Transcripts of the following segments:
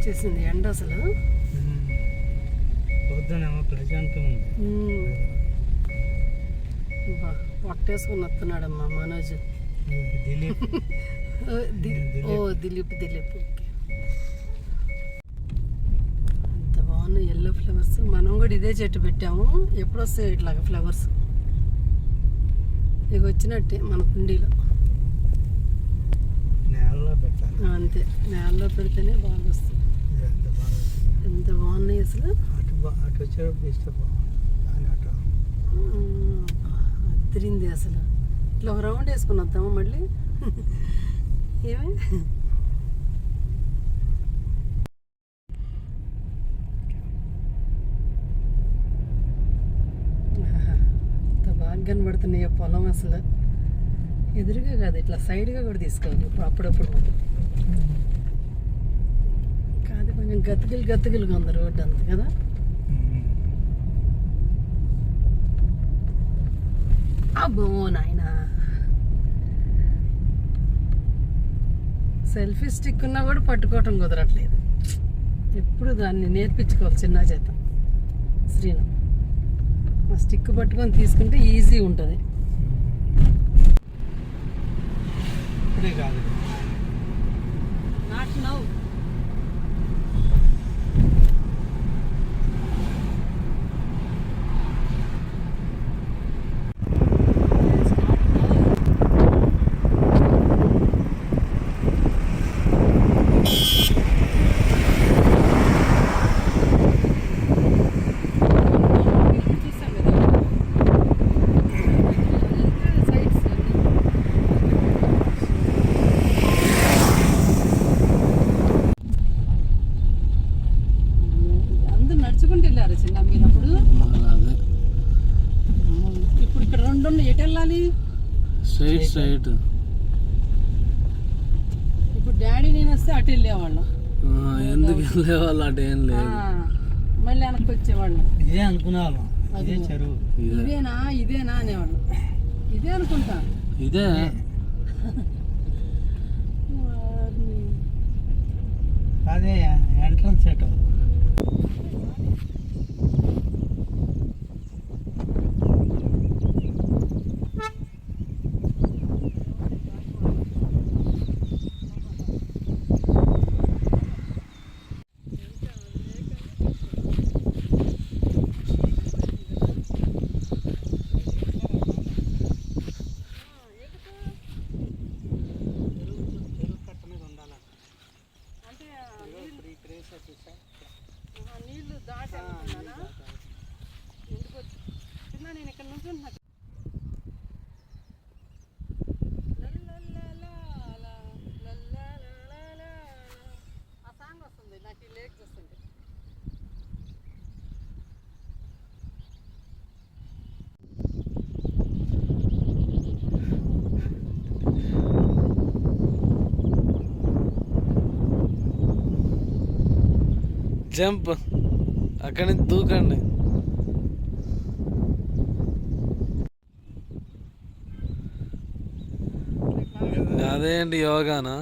వచ్చేసింది ఎండ అసలు. పొద్దునేమో ప్రశాంతం ఉంది. పొట్టేసుకుని వస్తున్నాడమ్మా మనోజ్. దిలీప్. ఓ దిలీప్. ఓకే, అంత బాగున్నాయి ఎల్లో ఫ్లవర్స్. మనం కూడా ఇదే చెట్టు పెట్టాము. ఎప్పుడు వస్తాయి ఇట్లాగా ఫ్లవర్స్? ఇక వచ్చినట్టే మన కుండీలో. నేలలో పెట్టాలి. అంతే, నేలలో పెడితేనే బాగా వస్తుంది. ఎంత బాగున్నాయి అసలు. అటు వచ్చేటప్పుడు ఇష్టం బాగుంది. అదిరింది అసలు. ఇట్లా ఒక రౌండ్ వేసుకుని వద్దామా మళ్ళీ? ఏమే ఎంత బాగా కనబడుతున్నాయి పొలం అసలు. ఎదురుగా కాదు, ఇట్లా సైడ్గా కూడా తీసుకోవాలి అప్పుడప్పుడు. కాదు, కొంచెం గతుకులుగా ఉంది రోడ్డు అంత కదా. అబ్బో నాయనా, సెల్ఫీ స్టిక్ ఉన్నా కూడా పట్టుకోవటం కుదరట్లేదు. ఎప్పుడు దాన్ని నేర్పించుకోవాలి చిన్న చేత. శ్రీను ఆ స్టిక్ పట్టుకొని తీసుకుంటే ఈజీ ఉంటుంది. ఇప్పుడే కాదు, నాట్ నౌ. నడుచుకుంటూ వెళ్ళారు చిన్న మీరప్పుడు. ఇప్పుడు ఇక్కడ రెండు ఎటు వెళ్ళాలి? స్ట్రైట్. ఇప్పుడు డాడీ నేను వస్తే అటు వెళ్ళేవాళ్ళం. ఎందుకు వెళ్ళేవాళ్ళు? అటు ఏం లేదు, మళ్ళీ వెనక్కి వచ్చేవాళ్ళం. ఇదే అనుకునేవాళ్ళం. ఇదే చెరువు. ఇదేనా అనేవాళ్ళం. ఇదే అనుకుంటా. ఇదే అదే ఎంట్రన్స్ ఎటు. నీళ్ళు దాటానా? ఎందుకు చిన్న నేను ఇక్కడ నుంచి ఆ సాంగ్ వస్తుంది నాకు ఈ లేక్ చూస్తుంటే. జంప్, అక్కడి నుంచి దూకండి. అదే అండి యోగానా?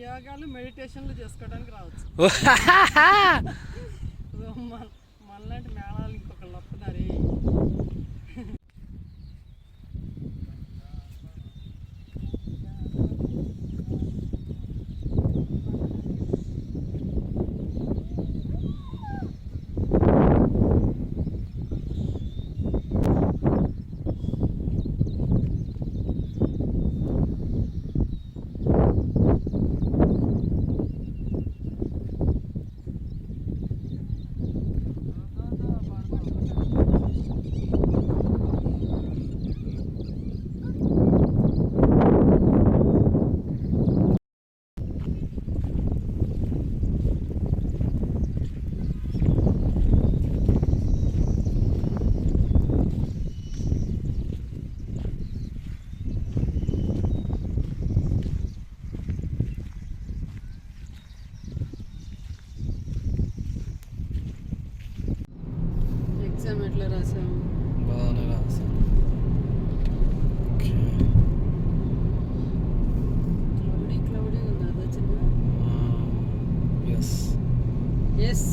యోగాలు మెడిటేషన్లు చేసుకోవడానికి రావచ్చు. మనలాంటి మేళాలు ఇంకొకళ్ళు వస్తున్నారు. ఎగ్జామ్ ఎట్లా రాసాము? బాగానే రాసాను. క్లౌడీ ఉంది అదా చిన్న. ఎస్.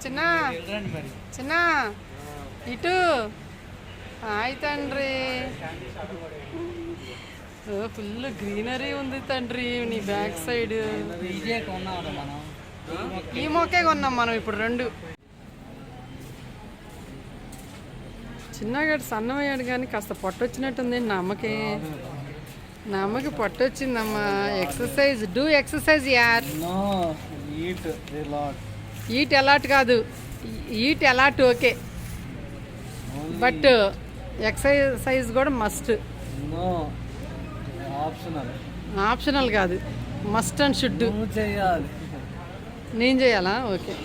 చిన్న మరి చిన్న ఇటు హాయ్ తండ్రి. ఫుల్ గ్రీనరీ ఉంది తండ్రి నీ బ్యాక్ సైడ్. ఇదే కొన్నాం మనం. ఈ మొక్కే కొన్నాం మనం ఇప్పుడు 2. చిన్నగాడు సన్నమయ్యాడు కానీ కాస్త పొట్టొచ్చినట్టుంది నా అమ్మకి. నా అమ్మకి పొట్టొచ్చిందమ్మా. ఎక్సర్సైజ్, డూ ఎక్సర్సైజ్ యార్. No, eat a lot. Eat a lot కాదు, eat a lot okay, but exercise కూడా మస్ట్. No, optional. ఆప్షనల్ కాదు, మస్ట్ అండ్ షుడ్. నువ్వు చేయాలి. నేను చేయాలా? ఓకే.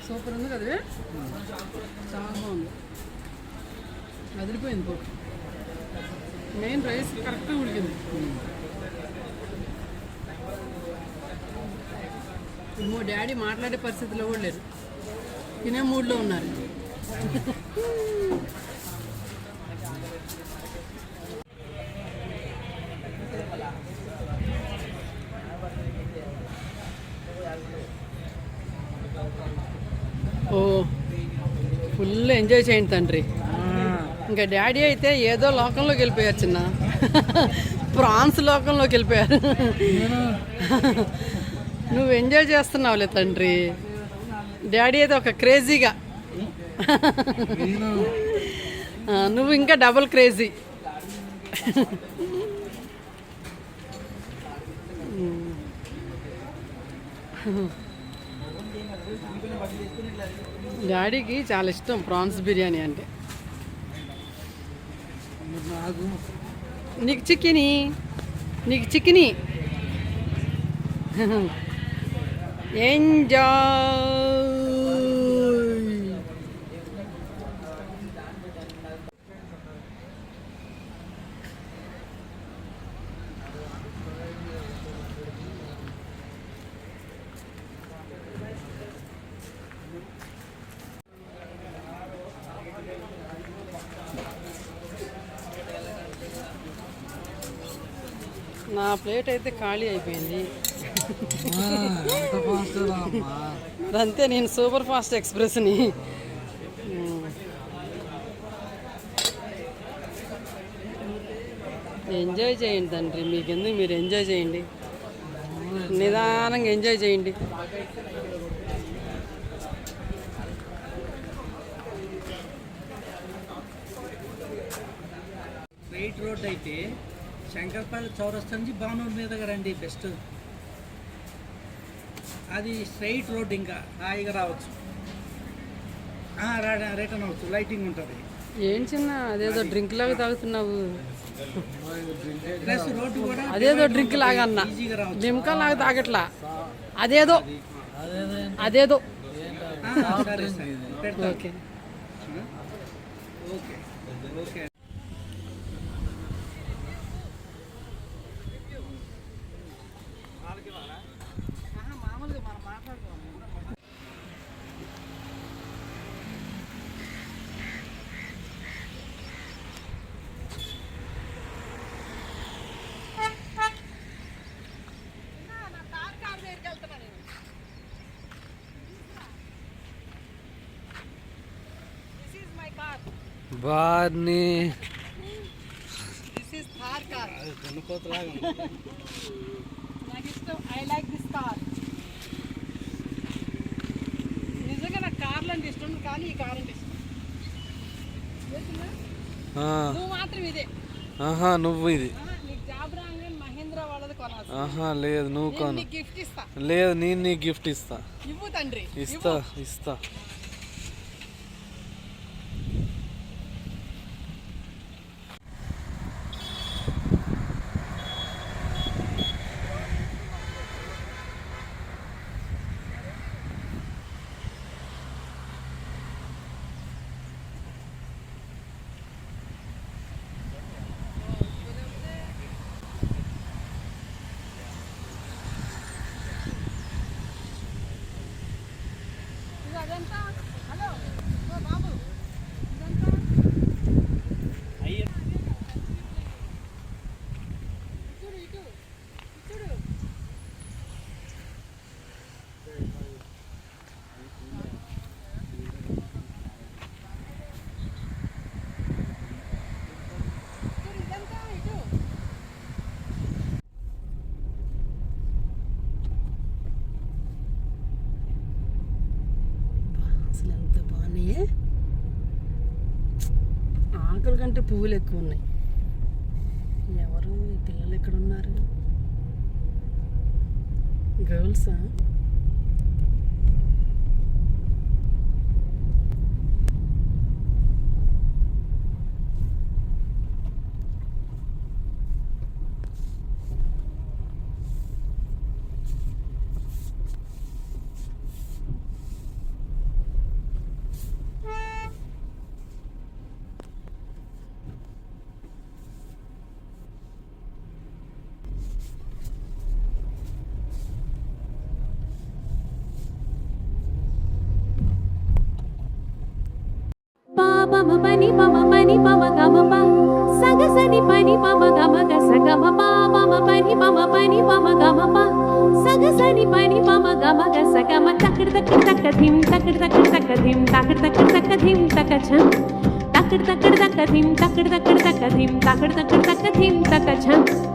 సూపర్ ఉంది కదా, చాలా బాగుంది. అదిరిపోయింది పోటీ. మెయిన్ రైస్ కరెక్ట్గా ఉడికింది. మా డాడీ మాట్లాడే పరిస్థితిలో కూడా లేరు, తినే మూడ్లో ఉన్నారు. ఓ ఫుల్ ఎంజాయ్ చేయండి తండ్రి. ఇంకా డాడీ అయితే ఏదో లోకంలోకి వెళ్ళిపోయారు చిన్న, ప్రాన్స్ లోకంలోకి వెళ్ళిపోయారు. నువ్వు ఎంజాయ్ చేస్తున్నావులే తండ్రి. డాడీ అయితే ఒక క్రేజీగా, నువ్వు ఇంకా డబుల్ క్రేజీ. డాడీకి చాలా ఇష్టం ప్రాన్స్ బిర్యానీ అంటే. నీకు చికెనీ, నీకు చికెనీ. ఎంజాయ్. నా ప్లేట్ అయితే ఖాళీ అయిపోయింది. అంతే, నేను సూపర్ ఫాస్ట్ ఎక్స్ప్రెస్ని. ఎంజాయ్ చేయండి తండ్రి, మీకెందుకు, మీరు ఎంజాయ్ చేయండి, నిదానంగా ఎంజాయ్ చేయండి. స్ట్రైట్ రోడ్ అయితే శంకర్పల్లి చౌరస్తా నుంచి భావనూరు మీదగా రండి బెస్ట్. అది స్ట్రైట్ రోడ్, ఇంకా హాయిగా రావచ్చు, రిటర్న్ అవచ్చు, లైటింగ్ ఉంటుంది. ఏం చిన్న అదేదో డ్రింక్ లాగా తాగుతున్నావు. ప్లస్ రోడ్డు కూడా అదేదో డ్రింక్ లాగా అన్న ఈజీగా రావచ్చు. లిమ్కా లాగా తాగట్లా అదేదో అదేదో సరే సార్ పెడతాను. ఓకే ఓకే ఓకే బార్ని దిస్ ఇస్ థార్ కార్ గణపతిలాగా ఉంది. నాకు ఇష్టం ఐ లైక్ దిస్ కార్ నిజంగా నాకు కార్లు అంటే ఇష్టం కానీ ఈ కార్ అంటే ఇష్టం నువ్వు మాత్రం ఇదే ఆహా నువ్వు ఇది నీకు జాబ్ రాగానే మహేంద్ర వాళ్ళది కొనాలి ఆహా లేదు నువ్వు కొను నీకు గిఫ్ట్ ఇస్తా లేదు నేను నీకు గిఫ్ట్ ఇస్తా ఇవ్వు తండ్రి ఇస్తా ఇస్తా ఇది అదంతా హలో ఓ బాబు ఇదంతా అయ్యే చూడు ఇటు చూడు ఇదంతా ఇటు అసలు ఎంత బాగున్నాయి ఆకలి కంటే పువ్వులు ఎక్కువ ఉన్నాయి ఎవరు ఈ పిల్లలు ఎక్కడ ఉన్నారు గర్ల్సా Pama pani pama gama pa saga sani pani pama gama ga saga ma pama pani pama gama pa saga sani pani pama gama ga saga ma takad thim takad thim takacham takad thim takad thim takacham